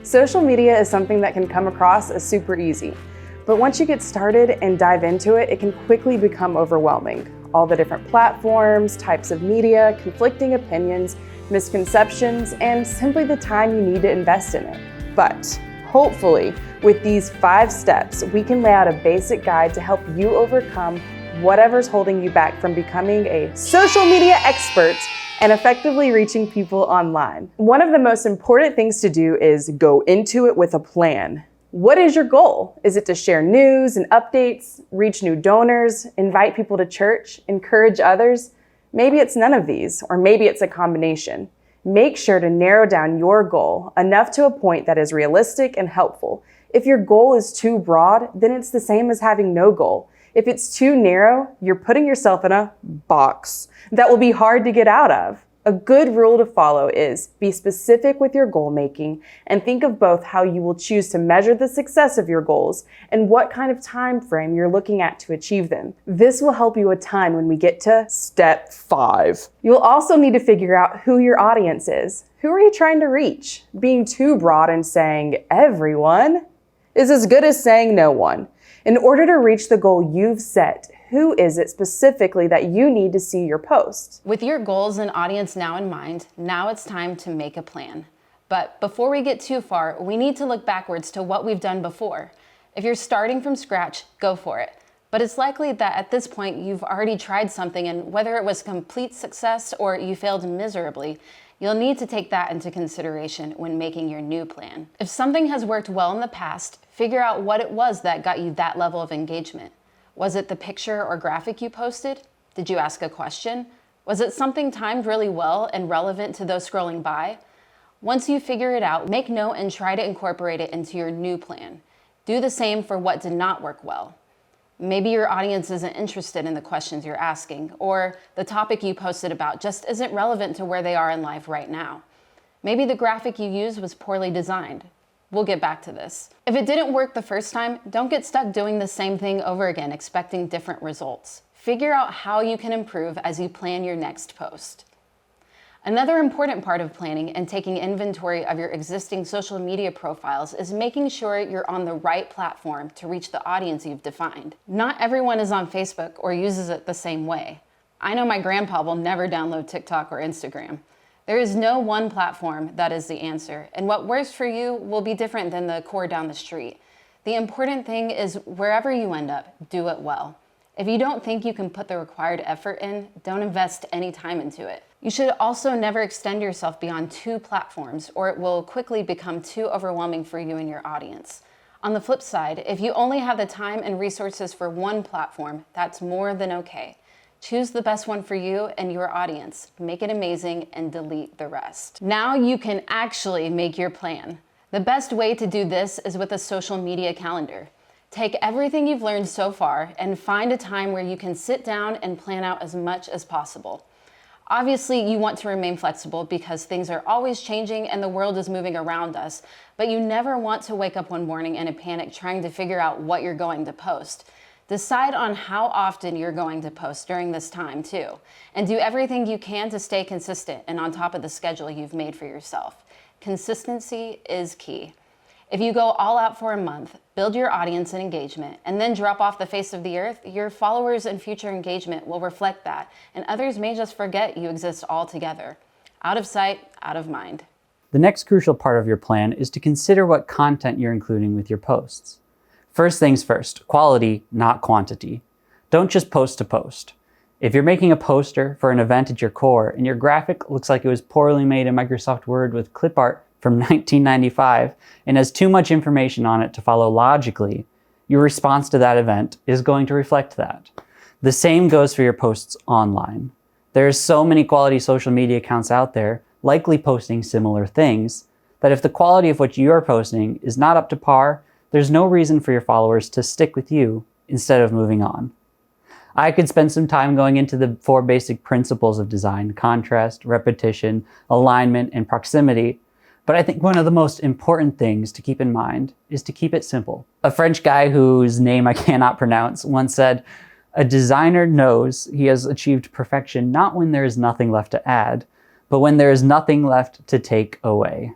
Social media is something that can come across as super easy, but once you get started and dive into it, it can quickly become overwhelming. All the different platforms, types of media, conflicting opinions, misconceptions, and simply the time you need to invest in it. But hopefully, with these 5 steps, we can lay out a basic guide to help you overcome whatever's holding you back from becoming a social media expert and effectively reaching people online. One of the most important things to do is go into it with a plan. What is your goal? Is it to share news and updates, reach new donors, invite people to church, encourage others? Maybe it's none of these, or maybe it's a combination. Make sure to narrow down your goal enough to a point that is realistic and helpful. If your goal is too broad, then it's the same as having no goal. If it's too narrow, you're putting yourself in a box that will be hard to get out of. A good rule to follow is be specific with your goal making and think of both how you will choose to measure the success of your goals and what kind of time frame you're looking at to achieve them. This will help you a ton when we get to step 5. You'll also need to figure out who your audience is. Who are you trying to reach? Being too broad and saying everyone is as good as saying no one. In order to reach the goal you've set, who is it specifically that you need to see your post? With your goals and audience now in mind, now it's time to make a plan. But before we get too far, we need to look backwards to what we've done before. If you're starting from scratch, go for it. But it's likely that at this point you've already tried something, and whether it was complete success or you failed miserably, you'll need to take that into consideration when making your new plan. If something has worked well in the past, figure out what it was that got you that level of engagement. Was it the picture or graphic you posted? Did you ask a question? Was it something timed really well and relevant to those scrolling by? Once you figure it out, make note and try to incorporate it into your new plan. Do the same for what did not work well. Maybe your audience isn't interested in the questions you're asking, or the topic you posted about just isn't relevant to where they are in life right now. Maybe the graphic you used was poorly designed. We'll get back to this. If it didn't work the first time, don't get stuck doing the same thing over again, expecting different results. Figure out how you can improve as you plan your next post. Another important part of planning and taking inventory of your existing social media profiles is making sure you're on the right platform to reach the audience you've defined. Not everyone is on Facebook or uses it the same way. I know my grandpa will never download TikTok or Instagram. There is no one platform that is the answer, and what works for you will be different than the core down the street. The important thing is wherever you end up, do it well. If you don't think you can put the required effort in, don't invest any time into it. You should also never extend yourself beyond 2 platforms, or it will quickly become too overwhelming for you and your audience. On the flip side, if you only have the time and resources for one platform, that's more than okay. Choose the best one for you and your audience. Make it amazing and delete the rest. Now you can actually make your plan. The best way to do this is with a social media calendar. Take everything you've learned so far and find a time where you can sit down and plan out as much as possible. Obviously, you want to remain flexible because things are always changing and the world is moving around us, but you never want to wake up one morning in a panic trying to figure out what you're going to post. Decide on how often you're going to post during this time too, and do everything you can to stay consistent and on top of the schedule you've made for yourself. Consistency is key. If you go all out for a month, build your audience and engagement, and then drop off the face of the earth, your followers and future engagement will reflect that, and others may just forget you exist altogether. Out of sight, out of mind. The next crucial part of your plan is to consider what content you're including with your posts. First things first, quality, not quantity. Don't just post to post. If you're making a poster for an event at your core and your graphic looks like it was poorly made in Microsoft Word with clip art from 1995 and has too much information on it to follow logically, your response to that event is going to reflect that. The same goes for your posts online. There are so many quality social media accounts out there, likely posting similar things, that if the quality of what you're posting is not up to par, there's no reason for your followers to stick with you instead of moving on. I could spend some time going into the 4 basic principles of design: contrast, repetition, alignment, and proximity. But I think one of the most important things to keep in mind is to keep it simple. A French guy whose name I cannot pronounce once said, "A designer knows he has achieved perfection not when there is nothing left to add, but when there is nothing left to take away."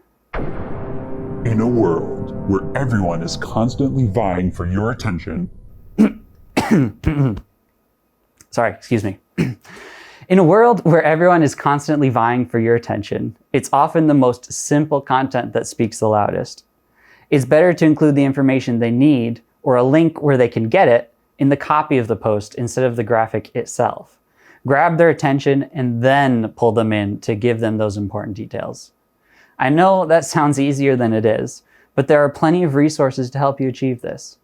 In a world where everyone is constantly vying for your attention. Sorry, excuse me. In a world where everyone is constantly vying for your attention, it's often the most simple content that speaks the loudest. It's better to include the information they need, or a link where they can get it, in the copy of the post instead of the graphic itself. Grab their attention and then pull them in to give them those important details. I know that sounds easier than it is, but there are plenty of resources to help you achieve this.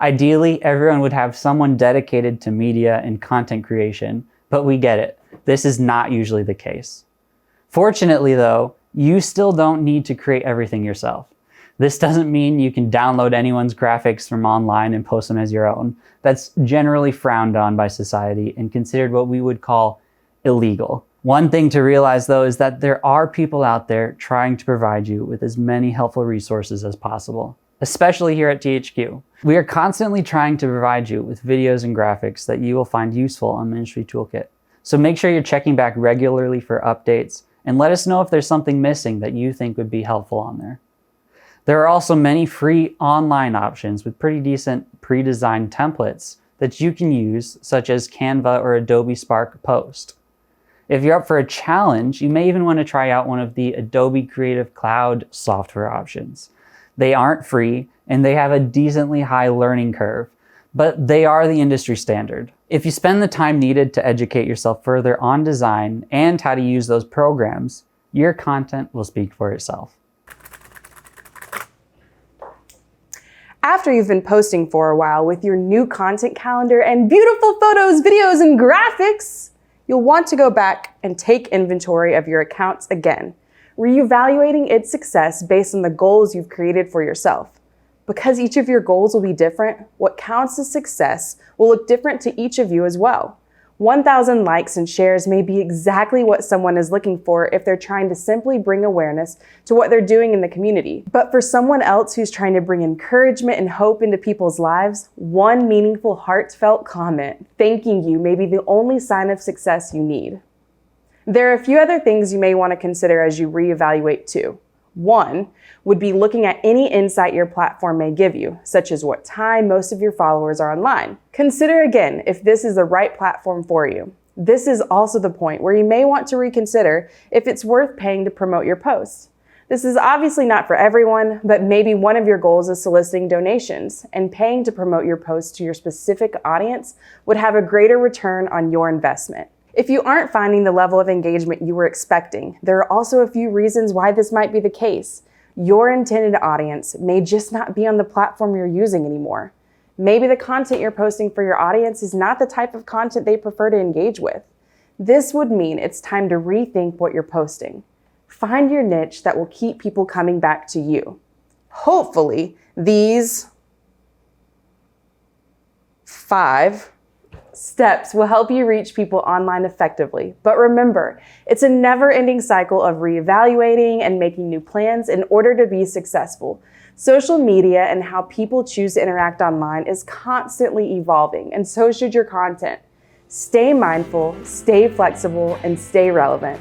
Ideally, everyone would have someone dedicated to media and content creation, but we get it. This is not usually the case. Fortunately, though, you still don't need to create everything yourself. This doesn't mean you can download anyone's graphics from online and post them as your own. That's generally frowned on by society and considered what we would call illegal. One thing to realize, though, is that there are people out there trying to provide you with as many helpful resources as possible, especially here at THQ. We are constantly trying to provide you with videos and graphics that you will find useful on Ministry Toolkit. So make sure you're checking back regularly for updates and let us know if there's something missing that you think would be helpful on there. There are also many free online options with pretty decent pre-designed templates that you can use, such as Canva or Adobe Spark Post. If you're up for a challenge, you may even want to try out one of the Adobe Creative Cloud software options. They aren't free and they have a decently high learning curve, but they are the industry standard. If you spend the time needed to educate yourself further on design and how to use those programs, your content will speak for itself. After you've been posting for a while with your new content calendar and beautiful photos, videos, and graphics, you'll want to go back and take inventory of your accounts again, reevaluating its success based on the goals you've created for yourself. Because each of your goals will be different, what counts as success will look different to each of you as well. 1,000 likes and shares may be exactly what someone is looking for if they're trying to simply bring awareness to what they're doing in the community. But for someone else who's trying to bring encouragement and hope into people's lives, one meaningful, heartfelt comment thanking you may be the only sign of success you need. There are a few other things you may want to consider as you reevaluate too. One would be looking at any insight your platform may give you, such as what time most of your followers are online. Consider again if this is the right platform for you. This is also the point where you may want to reconsider if it's worth paying to promote your posts. This is obviously not for everyone, but maybe one of your goals is soliciting donations, and paying to promote your posts to your specific audience would have a greater return on your investment. If you aren't finding the level of engagement you were expecting, there are also a few reasons why this might be the case. Your intended audience may just not be on the platform you're using anymore. Maybe the content you're posting for your audience is not the type of content they prefer to engage with. This would mean it's time to rethink what you're posting. Find your niche that will keep people coming back to you. Hopefully, these 5 steps will help you reach people online effectively. But remember, it's a never-ending cycle of reevaluating and making new plans in order to be successful. Social media and how people choose to interact online is constantly evolving, and so should your content. Stay mindful, stay flexible, and stay relevant.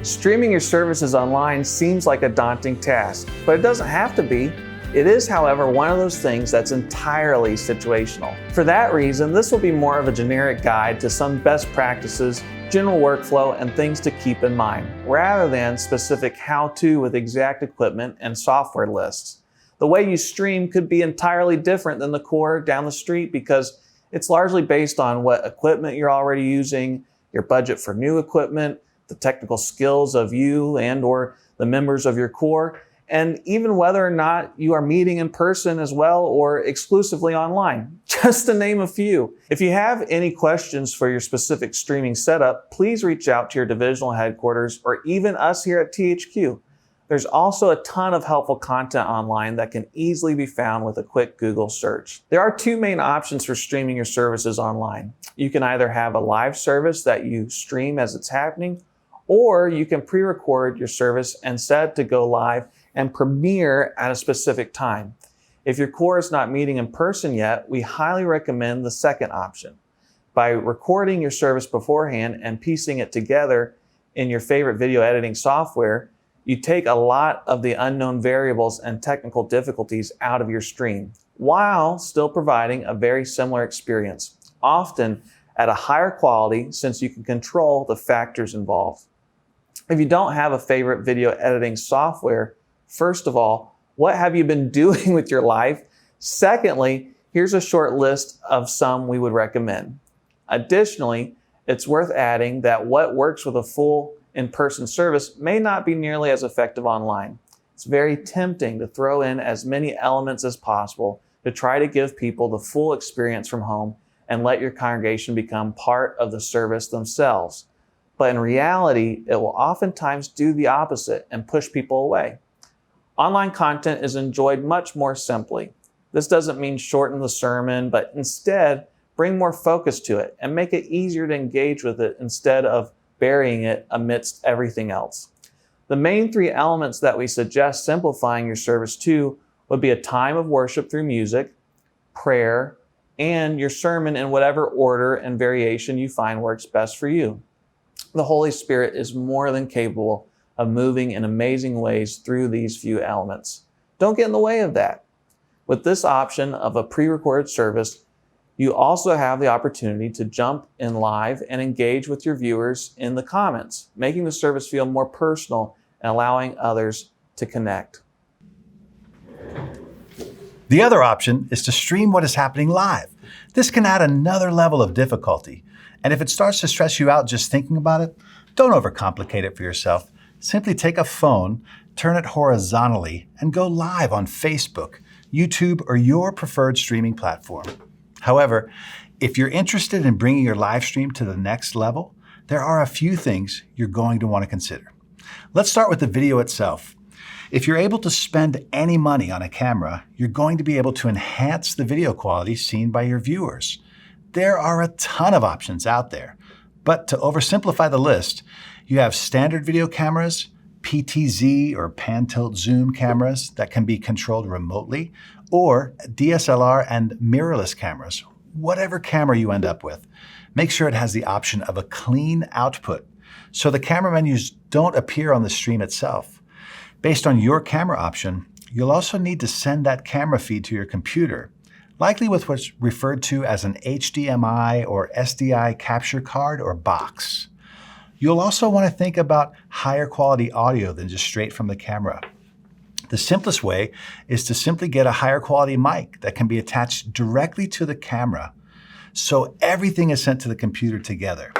Streaming your services online seems like a daunting task, but it doesn't have to be. It is, however, one of those things that's entirely situational. For that reason, this will be more of a generic guide to some best practices, general workflow, and things to keep in mind, rather than specific how-to with exact equipment and software lists. The way you stream could be entirely different than the core down the street because it's largely based on what equipment you're already using, your budget for new equipment, the technical skills of you and or the members of your core, and even whether or not you are meeting in person as well or exclusively online, just to name a few. If you have any questions for your specific streaming setup, please reach out to your divisional headquarters or even us here at THQ. There's also a ton of helpful content online that can easily be found with a quick Google search. There are 2 main options for streaming your services online. You can either have a live service that you stream as it's happening, or you can pre-record your service and set it to go live and premiere at a specific time. If your core is not meeting in person yet, we highly recommend the second option. By recording your service beforehand and piecing it together in your favorite video editing software, you take a lot of the unknown variables and technical difficulties out of your stream, while still providing a very similar experience, often at a higher quality since you can control the factors involved. If you don't have a favorite video editing software, first of all, what have you been doing with your life? Secondly, here's a short list of some we would recommend. Additionally, it's worth adding that what works with a full in-person service may not be nearly as effective online. It's very tempting to throw in as many elements as possible to try to give people the full experience from home and let your congregation become part of the service themselves. But in reality, it will oftentimes do the opposite and push people away. Online content is enjoyed much more simply. This doesn't mean shorten the sermon, but instead bring more focus to it and make it easier to engage with it instead of burying it amidst everything else. The main three elements that we suggest simplifying your service to would be a time of worship through music, prayer, and your sermon in whatever order and variation you find works best for you. The Holy Spirit is more than capable of moving in amazing ways through these few elements. Don't get in the way of that. With this option of a pre-recorded service, you also have the opportunity to jump in live and engage with your viewers in the comments, making the service feel more personal and allowing others to connect. The other option is to stream what is happening live. This can add another level of difficulty. And if it starts to stress you out just thinking about it, don't overcomplicate it for yourself. Simply take a phone, turn it horizontally, and go live on Facebook, YouTube, or your preferred streaming platform. However, if you're interested in bringing your live stream to the next level, there are a few things you're going to want to consider. Let's start with the video itself. If you're able to spend any money on a camera, you're going to be able to enhance the video quality seen by your viewers. There are a ton of options out there, but to oversimplify the list, you have standard video cameras, PTZ or pan tilt zoom cameras that can be controlled remotely, or DSLR and mirrorless cameras. Whatever camera you end up with, make sure it has the option of a clean output so the camera menus don't appear on the stream itself. Based on your camera option, you'll also need to send that camera feed to your computer, likely with what's referred to as an HDMI or SDI capture card or box. You'll also want to think about higher quality audio than just straight from the camera. The simplest way is to simply get a higher quality mic that can be attached directly to the camera, so everything is sent to the computer together.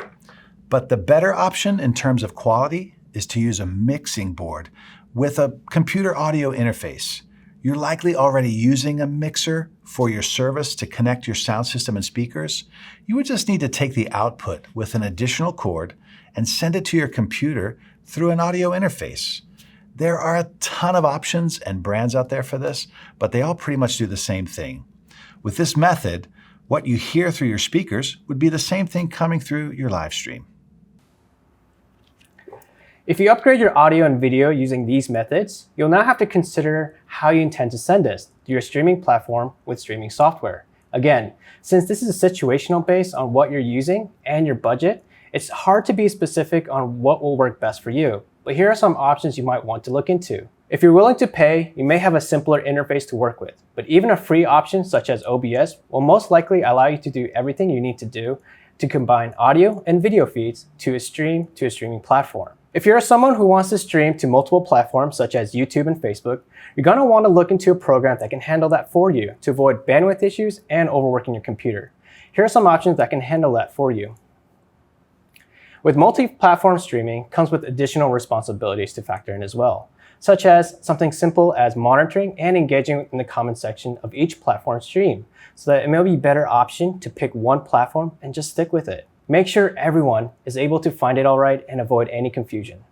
But the better option in terms of quality is to use a mixing board with a computer audio interface. You're likely already using a mixer for your service to connect your sound system and speakers. You would just need to take the output with an additional cord and send it to your computer through an audio interface. There are a ton of options and brands out there for this, but they all pretty much do the same thing. With this method, what you hear through your speakers would be the same thing coming through your live stream. If you upgrade your audio and video using these methods, you'll now have to consider how you intend to send this to your streaming platform with streaming software. Again, since this is situational based on what you're using and your budget, it's hard to be specific on what will work best for you. But here are some options you might want to look into. If you're willing to pay, you may have a simpler interface to work with, but even a free option such as OBS will most likely allow you to do everything you need to do to combine audio and video feeds to a streaming platform. If you're someone who wants to stream to multiple platforms such as YouTube and Facebook, you're going to want to look into a program that can handle that for you to avoid bandwidth issues and overworking your computer. Here are some options that can handle that for you. With multi-platform streaming comes with additional responsibilities to factor in as well, such as something simple as monitoring and engaging in the comment section of each platform stream, so that it may be a better option to pick one platform and just stick with it. Make sure everyone is able to find it all right and avoid any confusion.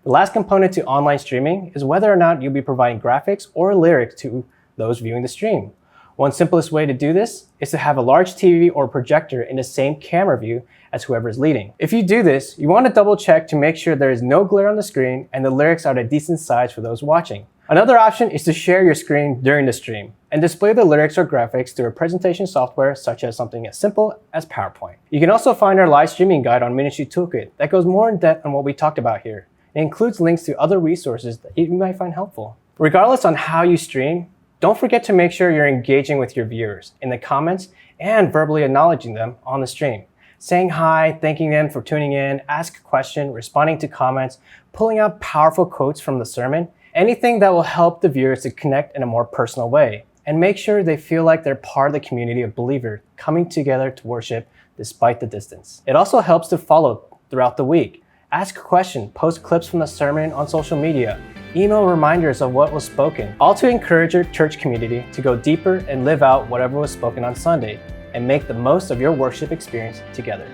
The last component to online streaming is whether or not you'll be providing graphics or lyrics to those viewing the stream. One simplest way to do this is to have a large TV or projector in the same camera view as whoever is leading. If you do this, you want to double check to make sure there is no glare on the screen and the lyrics are at a decent size for those watching. Another option is to share your screen during the stream. and display the lyrics or graphics through a presentation software such as something as simple as PowerPoint. You can also find our live streaming guide on Ministry Toolkit that goes more in depth on what we talked about here. It includes links to other resources that you might find helpful. Regardless on how you stream, don't forget to make sure you're engaging with your viewers in the comments and verbally acknowledging them on the stream. Saying hi, thanking them for tuning in, ask a question, responding to comments, pulling out powerful quotes from the sermon, anything that will help the viewers to connect in a more personal way. And make sure they feel like they're part of the community of believers coming together to worship despite the distance. It also helps to follow throughout the week. Ask a question, post clips from the sermon on social media, email reminders of what was spoken, all to encourage your church community to go deeper and live out whatever was spoken on Sunday and make the most of your worship experience together.